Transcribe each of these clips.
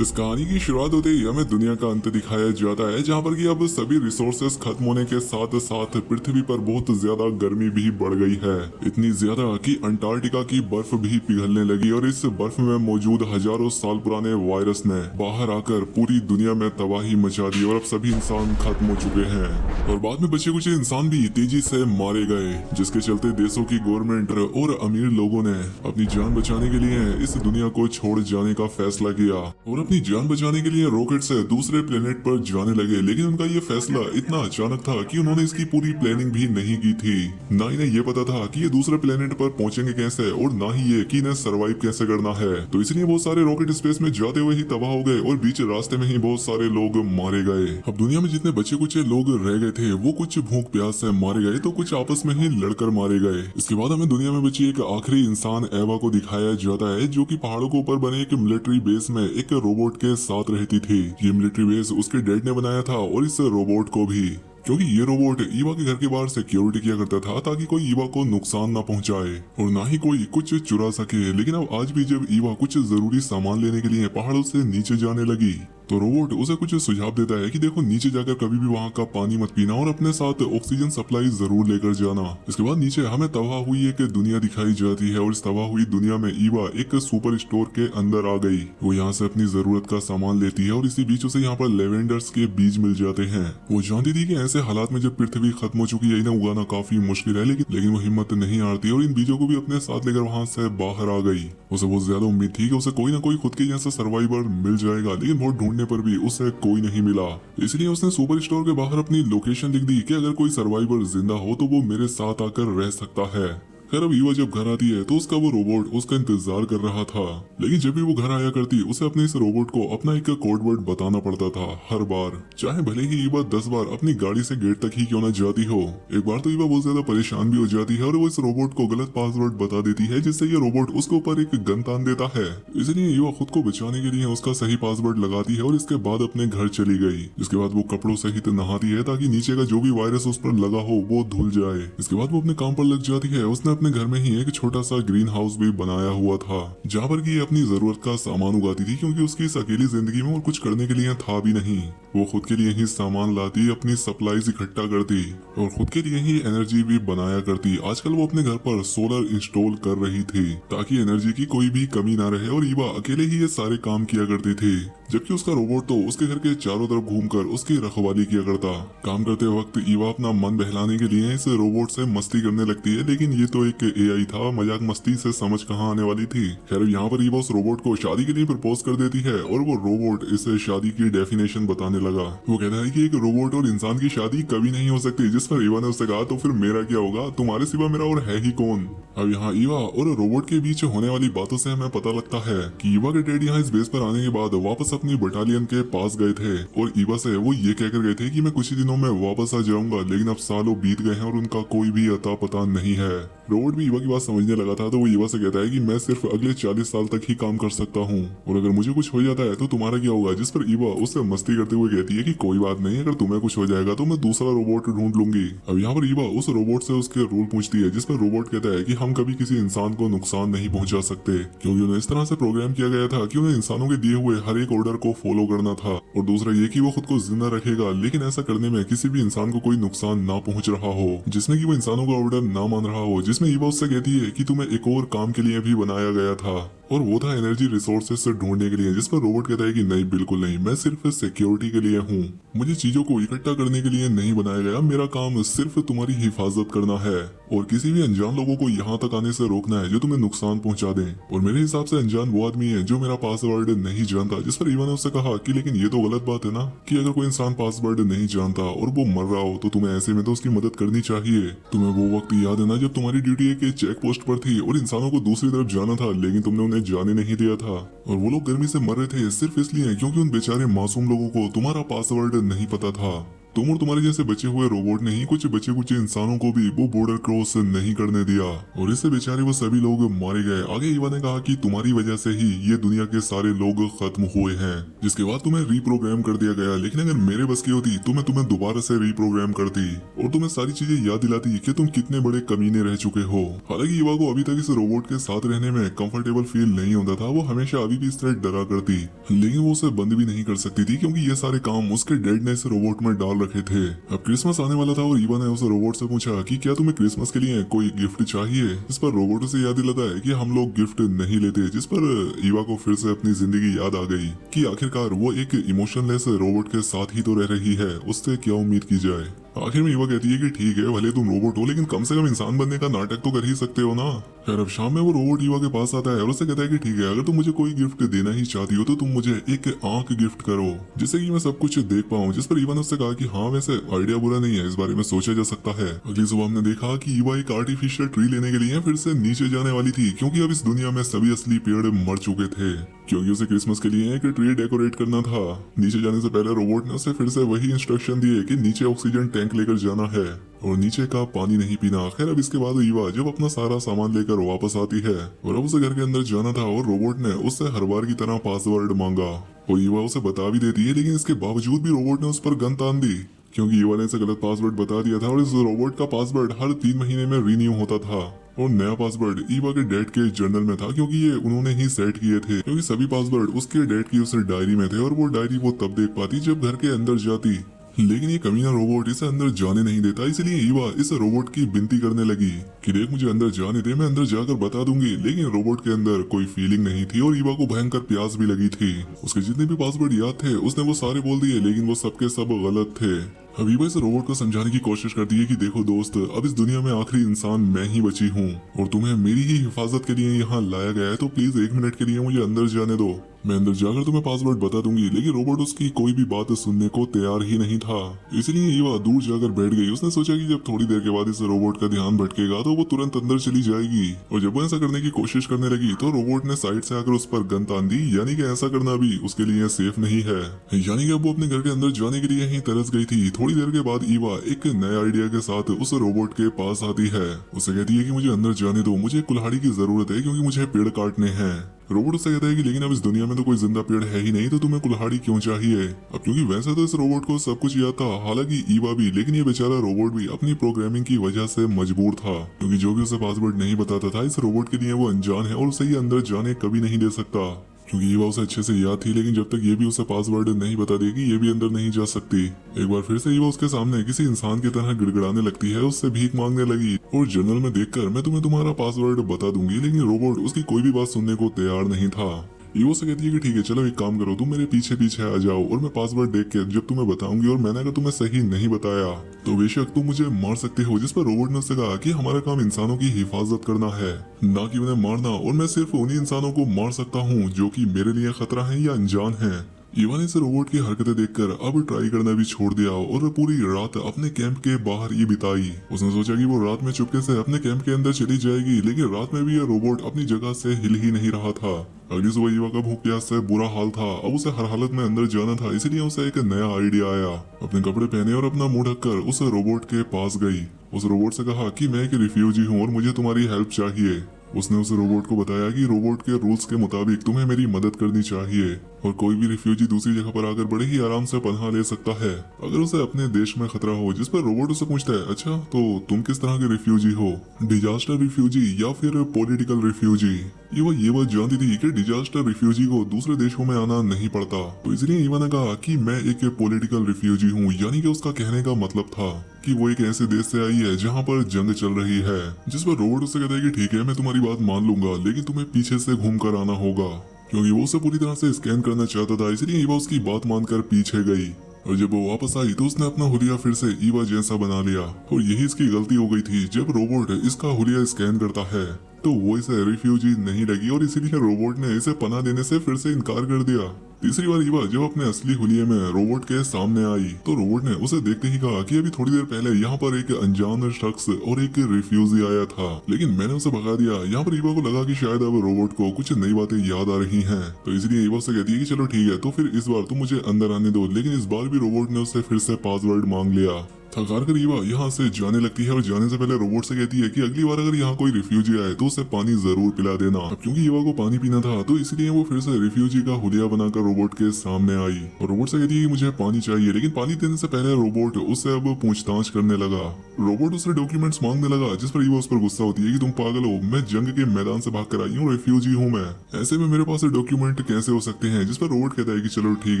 इस कहानी की शुरुआत होते ही हमें दुनिया का अंत दिखाया जाता है, जहाँ पर कि अब सभी रिसोर्सेस खत्म होने के साथ साथ पृथ्वी पर बहुत ज्यादा गर्मी भी बढ़ गई है। इतनी ज्यादा कि अंटार्कटिका की बर्फ भी पिघलने लगी और इस बर्फ में मौजूद हजारों साल पुराने वायरस ने बाहर आकर पूरी दुनिया में तबाही मचा दी और अब सभी इंसान खत्म हो चुके हैं और बाद में बचे कुछ इंसान भी तेजी से मारे गए, जिसके चलते देशों की गवर्नमेंट और अमीर लोगों ने अपनी जान बचाने के लिए इस दुनिया को छोड़ जाने का फैसला किया और अपनी जान बचाने के लिए रॉकेट से दूसरे प्लेनेट पर जाने लगे। लेकिन उनका ये फैसला इतना अचानक था कि उन्होंने इसकी पूरी प्लानिंग भी नहीं की थी। ना इन्हें ये पता था कि ये दूसरे प्लेनेट पर पहुंचेंगे कैसे और ना ही ये कि इन्हें सरवाइव कैसे करना है। तो इसलिए बहुत सारे रॉकेट स्पेस में जाते हुए ही तबाह हो गए और बीच रास्ते में ही बहुत सारे लोग मारे गए। अब दुनिया में जितने बचे कुछ लोग रह गए थे वो कुछ भूख प्यास से मारे गए तो कुछ आपस में ही लड़कर मारे गए। इसके बाद हमें दुनिया में बची एक आखिरी इंसान एवा को दिखाया जाता है, जो कि पहाड़ों के ऊपर बने एक मिलिट्री बेस में एक रोबोट के साथ रहती थी। ये मिलिट्री बेस उसके डैड ने बनाया था और इस रोबोट को भी, क्योंकि ये रोबोट ईवा के घर के बाहर सिक्योरिटी किया करता था ताकि कोई ईवा को नुकसान ना पहुंचाए और ना ही कोई कुछ चुरा सके। लेकिन अब आज भी जब ईवा कुछ जरूरी सामान लेने के लिए पहाड़ों से नीचे जाने लगी तो रोबोट उसे कुछ सुझाव देता है कि देखो नीचे जाकर कभी भी वहाँ का पानी मत पीना और अपने साथ ऑक्सीजन सप्लाई जरूर लेकर जाना। इसके बाद नीचे हमें तबाह हुई एक दुनिया दिखाई जाती है और इस तबाह हुई दुनिया में ईवा एक सुपर स्टोर के अंदर आ गई। वो यहाँ से अपनी जरूरत का सामान लेती है और इसी बीच उसे यहाँ पर लेवेंडर्स के बीज मिल जाते हैं। वो जानती थी कि ऐसे हालात में जब पृथ्वी खत्म हो चुकी है इन्हें उगाना काफी मुश्किल है, लेकिन वो हिम्मत नहीं हारती और इन बीजों को भी अपने साथ लेकर वहाँ से बाहर आ गई। उसे बहुत ज्यादा उम्मीद थी कि उसे कोई ना कोई खुद के जैसा सर्वाइवर मिल जाएगा, लेकिन बहुत ढूंढने पर भी उसे कोई नहीं मिला। इसलिए उसने सुपर स्टोर के बाहर अपनी लोकेशन लिख दी कि अगर कोई सर्वाइवर जिंदा हो तो वो मेरे साथ आकर रह सकता है। खैर अब ईवा जब घर आती है तो उसका वो रोबोट उसका इंतजार कर रहा था, लेकिन जब भी वो घर आया करती उसे अपने इस रोबोट को अपना एक कोड वर्ड बताना पड़ता था हर बार, चाहे भले ही ईवा 10 बार अपनी गाड़ी से गेट तक ही क्यों न जाती हो। एक बार तो ईवा बहुत ज्यादा परेशान भी हो जाती है और वो इस रोबोट को गलत पासवर्ड बता देती है, जिससे ये रोबोट उसके ऊपर एक गन तान देता है। इसलिए ईवा खुद को बचाने के लिए उसका सही पासवर्ड लगाती है और इसके बाद अपने घर चली गई। इसके बाद वो कपड़ों सहित नहाती है ताकि नीचे का जो भी वायरस उस पर लगा हो वो धुल जाए। इसके बाद वो अपने काम पर लग जाती है। उसने अपने घर में ही एक छोटा सा ग्रीन हाउस भी बनाया हुआ था, जहाँ पर कि ये अपनी जरूरत का सामान उगाती थी, क्योंकि उसकी इस अकेली जिंदगी में और कुछ करने के लिए था भी नहीं। वो खुद के लिए ही सामान लाती, अपनी सप्लाईज इकट्ठा करती और खुद के लिए ही एनर्जी भी बनाया करती। आजकल वो अपने घर पर सोलर इंस्टॉल कर रही थी ताकि एनर्जी की कोई भी कमी ना रहे और ईवा अकेले ही ये सारे काम किया करती थी, जबकि उसका रोबोट तो उसके घर के चारों तरफ घूमकर उसकी रखवाली किया करता। काम करते वक्त ईवा अपना मन बहलाने के लिए इस रोबोट से मस्ती करने लगती है, लेकिन ये तो एक एआई था, मजाक मस्ती से समझ कहाँ आने वाली थी। खैर यहाँ पर ईवा उस रोबोट को शादी के लिए प्रपोज कर देती है और वो रोबोट इसे शादी की डेफिनेशन बताने लगा। वो कहता है कि एक रोबोट और इंसान की शादी कभी नहीं हो सकती, जिस पर ईवा ने उससे कहा तो फिर मेरा क्या होगा, तुम्हारे सिवा मेरा और है ही कौन। अब यहाँ ईवा और रोबोट के बीच होने वाली बातों से हमें पता लगता है कि ईवा के डैड यहाँ इस बेस पर आने के बाद वापस अपनी बटालियन के पास गए थे और ईवा से वो ये कहकर गए थे कि मैं कुछ ही दिनों में वापस आ जाऊंगा, लेकिन अब सालों बीत गए हैं और उनका कोई भी अता पता नहीं है। रोबोट भी ईवा की बात समझने लगा था तो वो ईवा से कहता है कि मैं सिर्फ अगले 40 साल तक ही काम कर सकता हूँ और अगर मुझे कुछ हो जाता है तो तुम्हारा क्या होगा। जिस पर ईवा उससे मस्ती करते हुए कहती है कि कोई बात नहीं, अगर तुम्हें कुछ हो जाएगा तो मैं दूसरा रोबोट ढूंढ लूंगी। अब यहाँ पर ईवा उस रोबोट से उसके रूल पूछती है, जिस पर रोबोट कहता है कि हम कभी किसी इंसान को नुकसान नहीं पहुंचा सकते, क्योंकि उन्हें इस तरह से प्रोग्राम किया गया था कि उन्हें इंसानों के दिए हुए हर एक ऑर्डर को फॉलो करना था और दूसरा ये कि वो खुद को जिंदा रखेगा, लेकिन ऐसा करने में किसी भी इंसान को कोई नुकसान ना पहुंच रहा हो, जिसमें कि वो इंसानों का ऑर्डर ना मान रहा हो। जिसमें ईवा उससे कहती है कि तुम्हें एक और काम के लिए भी बनाया गया था और वो था एनर्जी रिसोर्सेस ढूंढने के लिए, जिस पर रोबोट कहता है कि नहीं बिल्कुल नहीं, मैं सिर्फ सिक्योरिटी के लिए हूँ, मुझे चीजों को इकट्ठा करने के लिए नहीं बनाया गया, मेरा काम सिर्फ तुम्हारी हिफाजत करना है और किसी भी अनजान लोगों को यहाँ तक आने से रोकना है जो तुम्हें नुकसान पहुंचा दें। और मेरे हिसाब से अनजान वो आदमी है जो मेरा पासवर्ड नहीं जानता। जिस पर ईवा ने उससे कहा कि लेकिन ये तो गलत बात है ना कि अगर कोई इंसान पासवर्ड नहीं जानता और वो मर रहा हो तो तुम्हें ऐसे में तो उसकी मदद करनी चाहिए। तुम्हें वो वक्त याद है ना जब तुम्हारी ड्यूटी एक चेक पोस्ट पर थी और इंसानों को दूसरी तरफ जाना था, लेकिन तुमने उन्हें जाने नहीं दिया था और वो लोग गर्मी से मर रहे थे सिर्फ इसलिए क्योंकि उन बेचारे मासूम लोगों को तुम्हारा पासवर्ड नहीं पता था। तुम और तुम्हारे जैसे बचे हुए रोबोट ने ही कुछ बचे कुछ इंसानों को भी वो बॉर्डर क्रॉस नहीं करने दिया और इससे बेचारे वो सभी लोग मारे गए। आगे ईवा ने कहा कि तुम्हारी वजह से ही ये दुनिया के सारे लोग खत्म हुए हैं, जिसके बाद तुम्हें रीप्रोग्राम कर दिया गया। लेकिन अगर मेरे बस की होती तो मैं तुम्हें दोबारा से रीप्रोग्राम करती और तुम्हें सारी चीजें याद दिलाती कि तुम कितने बड़े कमीने रह चुके हो। हालांकि ईवा को अभी तक इस रोबोट के साथ रहने में कंफर्टेबल फील नहीं होता था। वो हमेशा अभी भी इस तरह डरा करती, लेकिन वो उसे बंद भी नहीं कर सकती थी क्योंकि ये सारे काम उसके डैड ने इस रोबोट में डाल रखे थे। अब क्रिसमस आने वाला था और ईवा ने उस रोबोट से पूछा कि क्या तुम्हें क्रिसमस के लिए कोई गिफ्ट चाहिए। इस पर रोबोट उसे याद दिलाता है कि हम लोग गिफ्ट नहीं लेते, जिस पर ईवा को फिर से अपनी जिंदगी याद आ गई कि आखिरकार वो एक इमोशनलेस रोबोट के साथ ही तो रह रही है, उससे क्या उम्मीद की जाए। आखिर में ईवा कहती है कि ठीक है, भले तुम रोबोट हो लेकिन कम से कम इंसान बनने का नाटक तो कर ही सकते हो ना। खैर अब शाम में वो रोबोट ईवा के पास आता है और उससे कहता है कि ठीक है, अगर तुम मुझे कोई गिफ्ट देना ही चाहती हो तो तुम मुझे एक आंख गिफ्ट करो जिससे कि मैं सब कुछ देख पाऊं। जिस पर ईवा ने उससे कहा कि हाँ वैसे आइडिया बुरा नहीं है, इस बारे में सोचा जा सकता है। अगली सुबह हमने देखा कि ईवा एक आर्टिफिशियल ट्री लेने के लिए फिर से नीचे जाने वाली थी क्योंकि अब इस दुनिया में सभी असली पेड़ मर चुके थे, क्योंकि उसे क्रिसमस के लिए एक ट्री डेकोरेट करना था। नीचे जाने से पहले रोबोट ने उसे फिर से वही इंस्ट्रक्शन दिए कि नीचे ऑक्सीजन टैंक लेकर जाना है और नीचे का पानी नहीं पीना। खैर अब इसके बाद ईवा जब अपना सारा सामान लेकर वापस आती है और अब उसे घर के अंदर जाना था और रोबोट ने उससे हर बार की तरह पासवर्ड मांगा और ईवा उसे बता भी देती है, लेकिन इसके बावजूद भी रोबोट ने उस पर गन तान दी क्योंकि ईवा ने इसे गलत पासवर्ड बता दिया था और इस रोबोट का पासवर्ड हर 3 महीने में रीन्यू होता था और नया पासवर्ड ईवा के डैड के जर्नल में था क्योंकि ये उन्होंने ही सेट किए थे, क्योंकि सभी पासवर्ड उसके डैड की उस डायरी में थे और वो डायरी वो तब देख पाती जब घर के अंदर जाती। लेकिन ये कमीना रोबोट इसे अंदर जाने नहीं देता, इसलिए ईवा इस रोबोट की विनती करने लगी कि देख मुझे अंदर जाने दे, मैं अंदर जाकर बता दूंगी। लेकिन रोबोट के अंदर कोई फीलिंग नहीं थी और ईवा को भयंकर प्यास भी लगी थी। उसके जितने भी पासवर्ड याद थे उसने वो सारे बोल दिए, लेकिन वो सबके सब गलत थे। अब ईवा इस रोबोट को समझाने की कोशिश करती है कि देखो दोस्त, अब इस दुनिया में आखिरी इंसान मैं ही बची हूँ और तुम्हें मेरी ही हिफाजत के लिए यहाँ लाया गया है, तो प्लीज 1 मिनट के लिए मुझे अंदर जाने दो, मैं अंदर जाकर तुम्हें पासवर्ड बता दूंगी। लेकिन रोबोट उसकी कोई भी बात सुनने को तैयार ही नहीं था, इसलिए ईवा दूर जाकर बैठ गई। उसने सोचा कि जब थोड़ी देर के बाद इस रोबोट का ध्यान भटकेगा तो वो तुरंत अंदर चली जाएगी और जब वो ऐसा करने की कोशिश करने लगी तो रोबोट ने साइड से आकर उस पर गन तान दी, यानी कि ऐसा करना भी उसके लिए सेफ नहीं है। यानी कि अब वो अपने घर के अंदर जाने के लिए ही तरस गई थी। थोड़ी देर के बाद ईवा एक नए आइडिया के साथ उस रोबोट के पास आती है। उसे कहती है कि मुझे अंदर जाने दो, मुझे कुल्हाड़ी की जरूरत है क्योंकि मुझे पेड़ काटने हैं। रोबोट उससे कहता है कि लेकिन अब इस दुनिया में तो कोई जिंदा पेड़ है ही नहीं, तो तुम्हें कुल्हाड़ी क्यों चाहिए। अब क्योंकि वैसे तो इस रोबोट को सब कुछ याद था, हालांकि ईवा भी, लेकिन ये बेचारा रोबोट भी अपनी प्रोग्रामिंग की वजह से मजबूर था, क्योंकि जो भी उसे पासवर्ड नहीं बताता था इस रोबोट के लिए वो अनजान है और उसे ये अंदर जाने कभी नहीं दे सकता। क्योंकि ईवा उसे अच्छे से याद थी, लेकिन जब तक ये भी उसे पासवर्ड नहीं बता देगी ये भी अंदर नहीं जा सकती। एक बार फिर से ईवा उसके सामने किसी इंसान की तरह गिड़गिड़ाने लगती है, उससे भीख मांगने लगी और जर्नल में देखकर मैं तुम्हें तुम्हारा पासवर्ड बता दूंगी। लेकिन रोबोट उसकी कोई भी बात सुनने को तैयार नहीं था। ईवा से कहती है कि ठीक है चलो एक काम करो, तुम मेरे पीछे पीछे आ जाओ और मैं पासवर्ड देख के जब तुम्हें बताऊंगी और मैंने अगर तुम्हें सही नहीं बताया तो बेशक तुम मुझे मार सकते हो। जिस पर रोबोट ने उससे कहा कि हमारा काम इंसानों की हिफाजत करना है, ना कि उन्हें मारना, और मैं सिर्फ उन्हीं इंसानों को मार सकता हूँ जो कि मेरे लिए खतरा है या अनजान है। ईवा ने इस रोबोट की हरकतें देखकर अब ट्राई करना भी छोड़ दिया और पूरी रात अपने कैंप के बाहर ही बिताई। उसने सोचा कि वो रात में चुपके से अपने कैंप के अंदर चली जाएगी, लेकिन रात में भी यह रोबोट अपनी जगह से हिल ही नहीं रहा था। अगली सुबह ईवा का भूख प्यास से बुरा हाल था। अब उसे हर हालत में अंदर जाना था, इसलिए उसे एक नया आइडिया आया। अपने कपड़े पहने और अपना मुंह ढककर उस रोबोट के पास गई। उस रोबोट से कहा कि मैं एक रिफ्यूजी हूँ और मुझे तुम्हारी हेल्प चाहिए। उसने उस रोबोट को बताया कि रोबोट के रूल्स के मुताबिक तुम्हें मेरी मदद करनी चाहिए और कोई भी रिफ्यूजी दूसरी जगह पर आकर बड़े ही आराम से पनाह ले सकता है अगर उसे अपने देश में खतरा हो। जिस पर रोबोट उसे पूछता है, अच्छा तो तुम किस तरह के रिफ्यूजी हो, डिजास्टर रिफ्यूजी या फिर पॉलिटिकल रिफ्यूजी। ईवा ये बात जानती थी कि डिजास्टर रिफ्यूजी को दूसरे देशों में आना नहीं पड़ता, तो इसलिए ईवा ने कहा कि मैं एक पॉलिटिकल रिफ्यूजी हूँ। यानी कि उसका कहने का मतलब था कि वो एक ऐसे देश से आई है जहाँ पर जंग चल रही है। जिस पर रोबोट उससे कहता है कि ठीक है मैं तुम्हारी बात मान लूंगा, लेकिन तुम्हें पीछे से घूम कर आना होगा, क्योंकि वो उसे पूरी तरह से स्कैन करना चाहता था। इसलिए ईवा उसकी बात मानकर पीछे गई और जब वो वापस आई तो उसने अपना हुलिया फिर से ईवा जैसा बना लिया और यही इसकी गलती हो गई थी। जब रोबोट इसका हुलिया स्कैन करता है तो वो इसे रिफ्यूजी नहीं लगी और इसीलिए रोबोट ने इसे पनाह देने से फिर से इनकार कर दिया। तीसरी बार ईवा जब अपने असली हुलिये में रोबोट के सामने आई तो रोबोट ने उसे देखते ही कहा कि अभी थोड़ी देर पहले यहाँ पर एक अनजान शख्स और एक रिफ्यूजी आया था, लेकिन मैंने उसे भगा दिया। यहाँ पर ईवा को लगा कि शायद अब रोबोट को कुछ नई बातें याद आ रही हैं, तो इसलिए ईवा से कहती है कि चलो ठीक है, तो फिर इस बार तुम मुझे अंदर आने दो। लेकिन इस बार भी रोबोट ने उससे फिर से पासवर्ड मांग लिया। थकार कर ईवा यहाँ से जाने लगती है और जाने से पहले रोबोट से कहती है कि अगली बार अगर यहाँ कोई रिफ्यूजी आए तो उसे पानी जरूर पिला देना। अब क्योंकि ईवा को पानी पीना था तो इसलिए वो फिर से रिफ्यूजी का हुलिया बनाकर रोबोट के सामने आई और रोबोट से कहती है कि मुझे पानी चाहिए। लेकिन पानी देने से पहले रोबोट उससे अब पूछताछ करने लगा। रोबोट उससे डॉक्यूमेंट्स मांगने लगा, जिस पर ईवा उस पर गुस्सा होती है कि तुम पागल हो, मैं जंग के मैदान से भाग कर आई हूँ, रिफ्यूजी हूँ मैं, ऐसे में मेरे पास डॉक्यूमेंट कैसे हो सकते हैं। जिस पर रोबोट कहता है कि चलो ठीक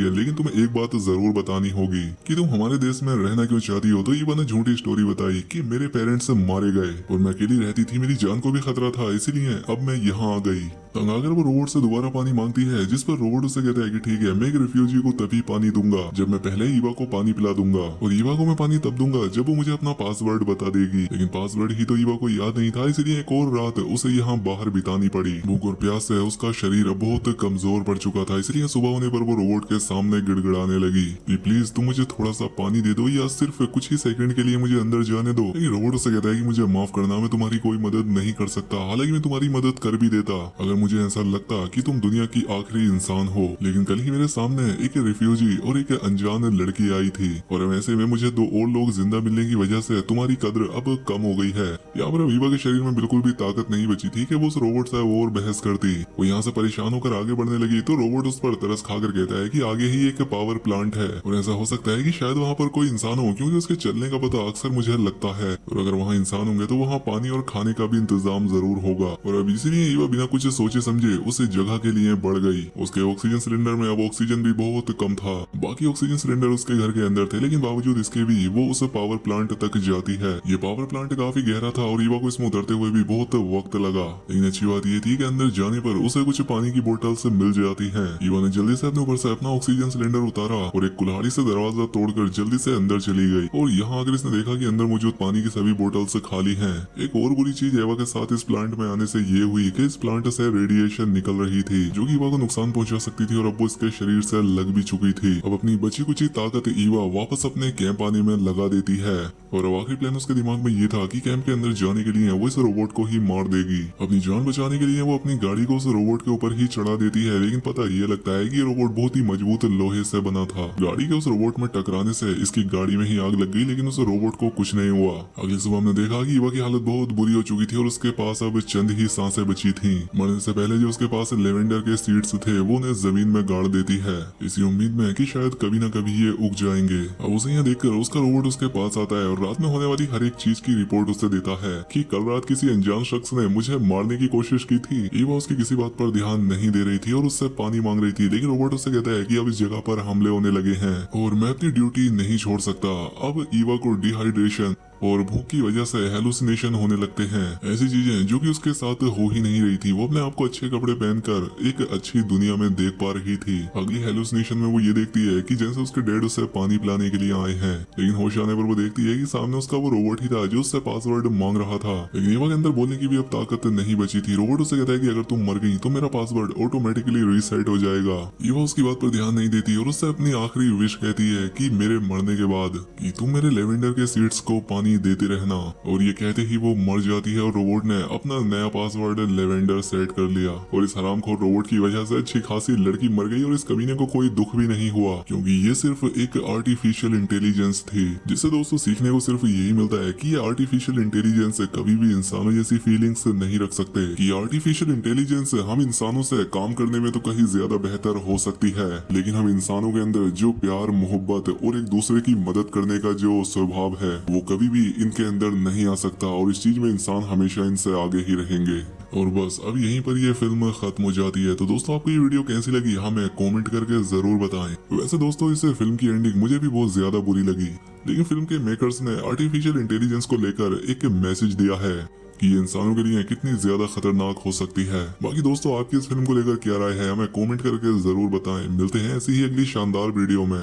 है, लेकिन तुम्हें एक बात जरूर बतानी होगी कि तुम हमारे देश में रहना क्यों चाहती हो। तो ईवा ने झूठी स्टोरी बताई कि मेरे पेरेंट्स मारे गए और मैं अकेली रहती थी, मेरी जान को भी खतरा था, इसीलिए अब मैं यहाँ आ गई। तंग आकर वो रोबोट से दोबारा पानी मांगती है, जिस पर रोबोट उसे कहता है कि ठीक है, मैं एक रिफ्यूजी को तभी पानी दूंगा जब मैं पहले ईवा को पानी पिला दूंगा, और ईवा को मैं पानी तब दूंगा जब वो मुझे अपना पासवर्ड बता देगी। लेकिन पासवर्ड ही तो ईवा को याद नहीं था, इसलिए एक और रात उसे यहाँ बाहर बितानी पड़ी। भूख और प्यास से उसका शरीर अब बहुत कमजोर पड़ चुका था, इसलिए सुबह होने पर वो रोबोट के सामने गिड़गिड़ाने लगी कि प्लीज तुम मुझे थोड़ा सा पानी दे दो या सिर्फ कुछ ही सेकंड के लिए मुझे अंदर जाने दो। लेकिन रोबोट उसे कहता है कि मुझे माफ करना, मैं तुम्हारी कोई मदद नहीं कर सकता, हालांकि मैं तुम्हारी मदद कर भी देता अगर मुझे ऐसा लगता कि तुम दुनिया की आखिरी इंसान हो। लेकिन कल ही मेरे सामने एक रिफ्यूजी और एक अनजान लड़की आई थी और अब ऐसे में मुझे दो और लोग जिंदा मिलने की वजह से तुम्हारी कद्र अब कम हो गई है। यहाँ पर ईवा के शरीर में बिल्कुल भी ताकत नहीं बची थी कि वो उस रोबोट से और बहस करती। वो यहाँ से परेशान होकर आगे बढ़ने लगी तो रोबोट उस पर तरस खाकर कहता है कि आगे ही एक पावर प्लांट है और ऐसा हो सकता है कि शायद वहाँ पर कोई इंसान हो, क्योंकि उसके चलने का पता अक्सर मुझे लगता है, और अगर वहाँ इंसान होंगे तो वहाँ पानी और खाने का भी इंतजाम जरूर होगा। और अब इसीलिए ईवा बिना कुछ सोचे समझे उस जगह के लिए बढ़ गई। उसके ऑक्सीजन सिलेंडर में अब ऑक्सीजन भी बहुत कम था, बाकी ऑक्सीजन सिलेंडर उसके घर के अंदर थे, लेकिन बावजूद इसके भी वो उस पावर प्लांट तक जाती है। ये पावर प्लांट काफी गहरा था और ईवा को इसमें उतरते हुए भी बहुत वक्त लगा, लेकिन अच्छी बात ये थी कि अंदर जाने पर उसे कुछ पानी की बोतल से मिल जाती है। ईवा ने जल्दी से अपने ऊपर से अपना ऑक्सीजन सिलेंडर उतारा और एक कुल्हाड़ी से दरवाजा तोड़कर जल्दी से अंदर चली गई। और यहाँ आकर इसने देखा कि अंदर मौजूद पानी की सभी बोतल्स खाली हैं। एक और बुरी चीज ईवा के साथ इस प्लांट में आने से ये हुई कि इस प्लांट से रेडिएशन निकल रही थी जो कि ईवा को नुकसान पहुंचा सकती थी और अब वो इसके शरीर से लग भी चुकी थी। अब अपनी बची कुची ताकत ईवा वापस अपने कैंप आने में लगा देती है और अब आखिरी प्लान उसके दिमाग में ये था कि कैंप के अंदर जाने के लिए वो इस रोबोट को ही मार देगी। अपनी जान बचाने के लिए वो अपनी गाड़ी को उस रोबोट के ऊपर ही चढ़ा देती है, लेकिन पता ये लगता है कि ये रोबोट बहुत ही मजबूत लोहे से बना था। गाड़ी के उस रोबोट में टकराने से इसकी गाड़ी में ही आग लग गई, लेकिन उस रोबोट को कुछ नहीं हुआ। अगली सुबह हमने देखा कि ईवा की हालत बहुत बुरी हो चुकी थी और उसके पास अब चंद ही सांसें बची थी। मरने से पहले जो उसके पास लेवेंडर के सीड्स थे वो उन्हें जमीन में गाड़ देती है, इसी उम्मीद में कि शायद कभी न कभी ये उग जाएंगे। अब उसे यहाँ देखकर उसका रोबोट उसके पास आता है और रात में होने वाली हर एक चीज की रिपोर्ट उसे देता है कि कल रात किसी अनजान शख्स ने मुझे मारने की कोशिश की थी। ईवा उसकी किसी बात पर ध्यान नहीं दे रही थी और उससे पानी मांग रही थी, लेकिन रोबोट उससे कहता है कि अब इस जगह पर हमले होने लगे हैं और मैं अपनी ड्यूटी नहीं छोड़ सकता। अब ईवा को डिहाइड्रेशन और भूख की वजह से हेलुसिनेशन होने लगते हैं, ऐसी चीजें जो कि उसके साथ हो ही नहीं रही थी। वो अपने आप को अच्छे कपड़े पहनकर एक अच्छी दुनिया में देख पा रही थी। अगली हेलुसिनेशन में वो ये देखती है कि जैसे उसके डैड उसे पानी पिलाने के लिए आए हैं, लेकिन होश आने पर वो देखती है कि सामने उसका वो रोबोट ही था जो उससे पासवर्ड मांग रहा था। लेकिन ईवा के अंदर बोलने की भी अब ताकत नहीं बची थी। रोबोट उसे कहता है कि अगर तुम मर गई तो मेरा पासवर्ड ऑटोमेटिकली रीसेट हो जाएगा। ईवा उसकी बात पर ध्यान नहीं देती और उससे अपनी आखिरी विश कहती है कि मेरे मरने के बाद कि तुम मेरे लेवेंडर के सीड्स को पानी देते रहना, और ये कहते ही वो मर जाती है और रोबोट ने अपना नया पासवर्ड लेवेंडर सेट कर लिया। और इस हरामखोर रोबोट की वजह से अच्छी खासी लड़की मर गई और इस कमीने को कोई दुख भी नहीं हुआ, क्योंकि ये सिर्फ एक आर्टिफिशियल इंटेलिजेंस थी। जिससे दोस्तों सीखने को सिर्फ यही मिलता है कि ये आर्टिफिशियल इंटेलिजेंस कभी भी इंसानों जैसी फीलिंग्स नहीं रख सकते, कि आर्टिफिशियल इंटेलिजेंस हम इंसानों से काम करने में तो कहीं ज्यादा बेहतर हो सकती है, लेकिन हम इंसानों के अंदर जो प्यार, मोहब्बत और एक दूसरे की मदद करने का जो स्वभाव है वो कभी भी इनके अंदर नहीं आ सकता, और इस चीज में इंसान हमेशा इनसे आगे ही रहेंगे। और बस अब यहीं पर ये फिल्म खत्म हो जाती है। तो दोस्तों आपको ये वीडियो कैसी लगी हमें कमेंट करके जरूर बताएं। वैसे दोस्तों इस फिल्म की एंडिंग मुझे भी बहुत ज्यादा बुरी लगी, लेकिन फिल्म के मेकर्स ने आर्टिफिशियल इंटेलिजेंस को लेकर एक मैसेज दिया है कि ये इंसानों के लिए कितनी ज्यादा खतरनाक हो सकती है। बाकी दोस्तों आपकी इस फिल्म को लेकर क्या राय है हमें कमेंट करके जरूर बताएं। मिलते हैं ऐसी ही अगली शानदार वीडियो में।